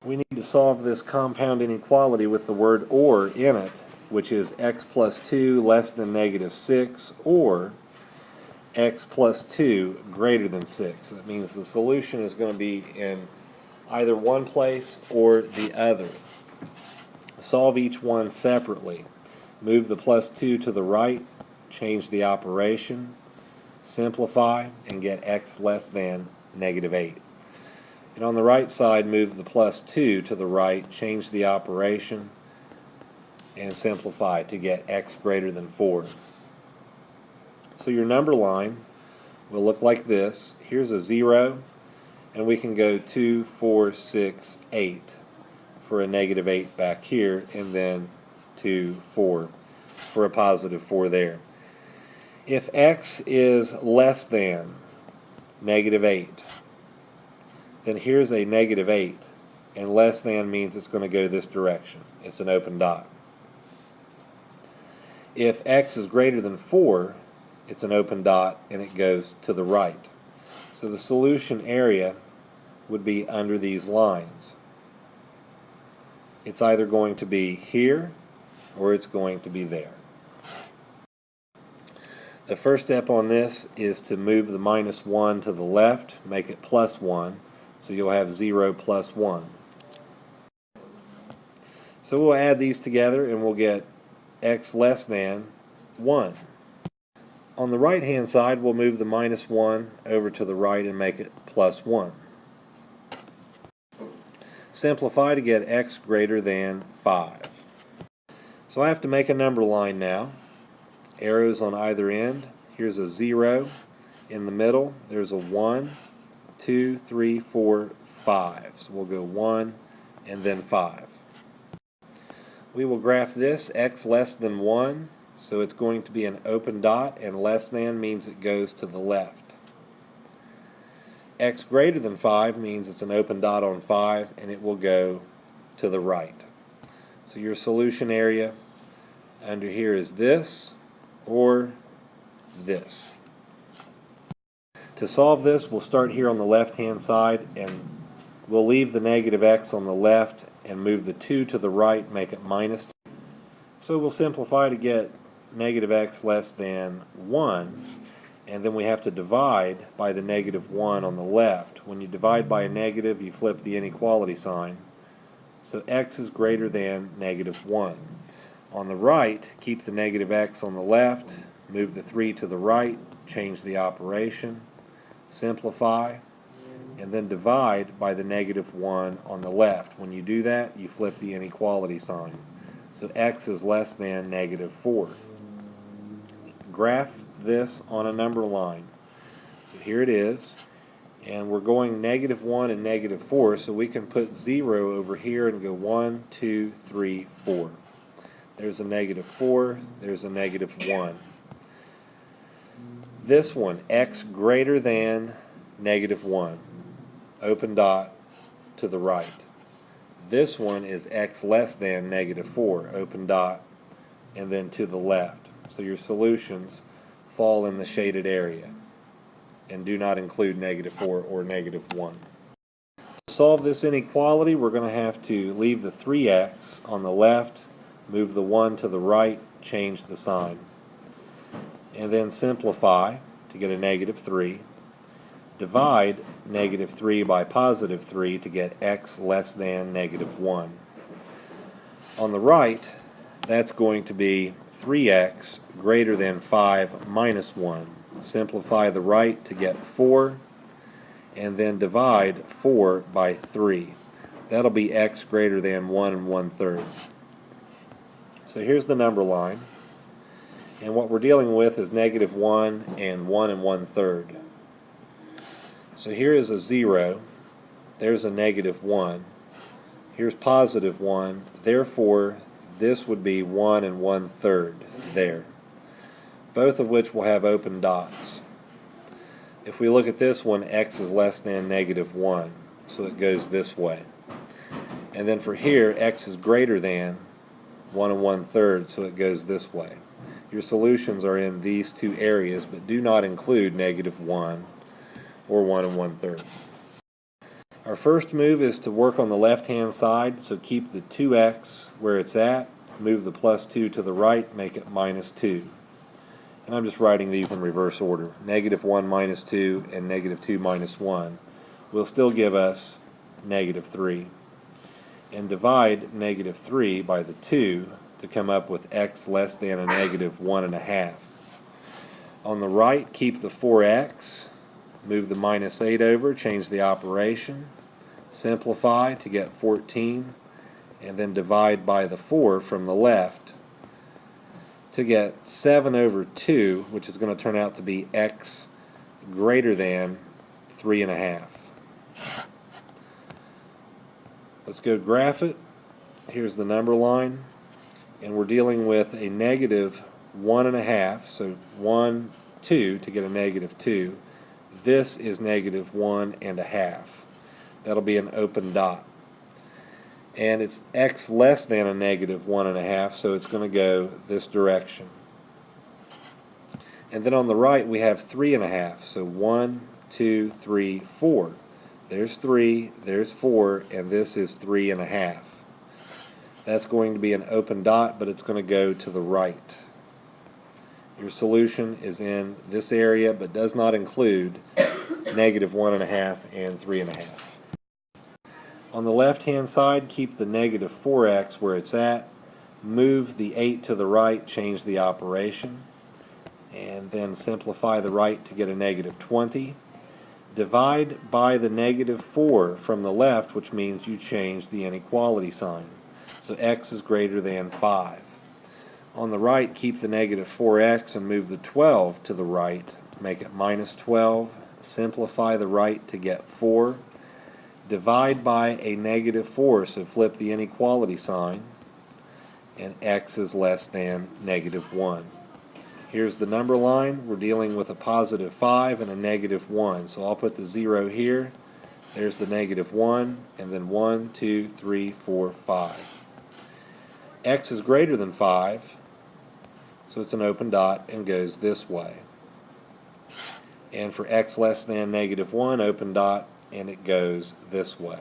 We need to solve this compound inequality with the word or in it, which is x plus 2 less than negative 6 or x plus 2 greater than 6. That means the solution is going to be in either one place or the other. Solve each one separately. Move the plus 2 to the right, change the operation, simplify, and get x less than negative 8. And on the right side, move the plus 2 to the right, change the operation, and simplify to get x greater than 4. So your number line will look like this. Here's a 0, and we can go 2, 4, 6, 8 for a negative 8 back here, and then 2, 4 for a positive 4 there. If x is less than negative 8, then here's a negative 8, and less than means it's going to go this direction. It's an open dot. If x is greater than 4, it's an open dot, and it goes to the right. So the solution area would be under these lines. It's either going to be here, or it's going to be there. The first step on this is to move the minus 1 to the left, make it plus 1. So you'll have 0 plus 1. So we'll add these together and we'll get x less than 1. On the right hand side, we'll move the minus 1 over to the right and make it plus 1. Simplify to get x greater than 5. So I have to make a number line now. Arrows on either end. Here's a 0 in the middle. There's a 1. 2, 3, 4, 5. So we'll go 1 and then 5. We will graph this x less than 1, so it's going to be an open dot, and less than means it goes to the left. X greater than 5 means it's an open dot on 5, and it will go to the right. So your solution area under here is this or this. To solve this, we'll start here on the left-hand side, and we'll leave the negative x on the left and move the 2 to the right, make it minus 2. So we'll simplify to get negative x less than 1, and then we have to divide by the negative 1 on the left. When you divide by a negative, you flip the inequality sign. So x is greater than negative 1. On the right, keep the negative x on the left, move the 3 to the right, change the operation, simplify, and then divide by the negative 1 on the left. When you do that, you flip the inequality sign. So x is less than negative 4. Graph this on a number line. So here it is, and we're going negative 1 and negative 4, so we can put 0 over here and go 1, 2, 3, 4. There's a negative 4, there's a negative 1. This one, x greater than negative 1, open dot to the right. This one is x less than negative 4, open dot, and then to the left. So your solutions fall in the shaded area and do not include negative 4 or negative 1. To solve this inequality, we're going to have to leave the 3x on the left, move the 1 to the right, change the sign, and then simplify to get a negative 3. Divide negative 3 by positive 3 to get x less than negative 1. On the right, that's going to be 3x greater than 5 minus 1. Simplify the right to get 4, and then divide 4 by 3. That'll be x greater than 1 1/3. So here's the number line. And what we're dealing with is negative 1 and 1 1/3. So here is a 0. There's a negative 1. Here's positive 1. Therefore, this would be 1 1/3 there. Both of which will have open dots. If we look at this one, x is less than negative 1. So it goes this way. And then for here, x is greater than 1 1/3, so it goes this way. Your solutions are in these two areas, but do not include negative 1 or 1 1/3. Our first move is to work on the left-hand side, so keep the 2x where it's at, move the plus 2 to the right, make it minus 2. And I'm just writing these in reverse order. Negative 1 minus 2 and negative 2 minus 1 will still give us negative 3. And divide negative 3 by the 2 to come up with x less than a negative 1.5. On the right, keep the 4x, move the minus 8 over, change the operation, simplify to get 14, and then divide by the 4 from the left to get 7 over 2, which is going to turn out to be x greater than 3.5. Let's go graph it. Here's the number line, and we're dealing with a negative 1.5, so 1, 2 to get a negative 2. This is negative 1.5. That'll be an open dot. And it's x less than a negative 1.5, so it's going to go this direction. And then on the right we have 3.5, so 1, 2, 3, 4. There's 3, there's 4, and this is 3.5. That's going to be an open dot, but it's going to go to the right. Your solution is in this area, but does not include negative 1.5 and 3.5. On the left-hand side, keep the negative 4x where it's at, move the 8 to the right, change the operation, and then simplify the right to get a negative 20. Divide by the negative 4 from the left, which means you change the inequality sign. So x is greater than 5. On the right, keep the negative 4x and move the 12 to the right, make it minus 12. Simplify the right to get 4. Divide by a negative 4, so flip the inequality sign, and x is less than negative 1. Here's the number line. We're dealing with a positive 5 and a negative 1. So I'll put the 0 here. There's the negative 1, and then 1, 2, 3, 4, 5. X is greater than 5, so it's an open dot and goes this way. And for x less than negative 1, open dot, and it goes this way.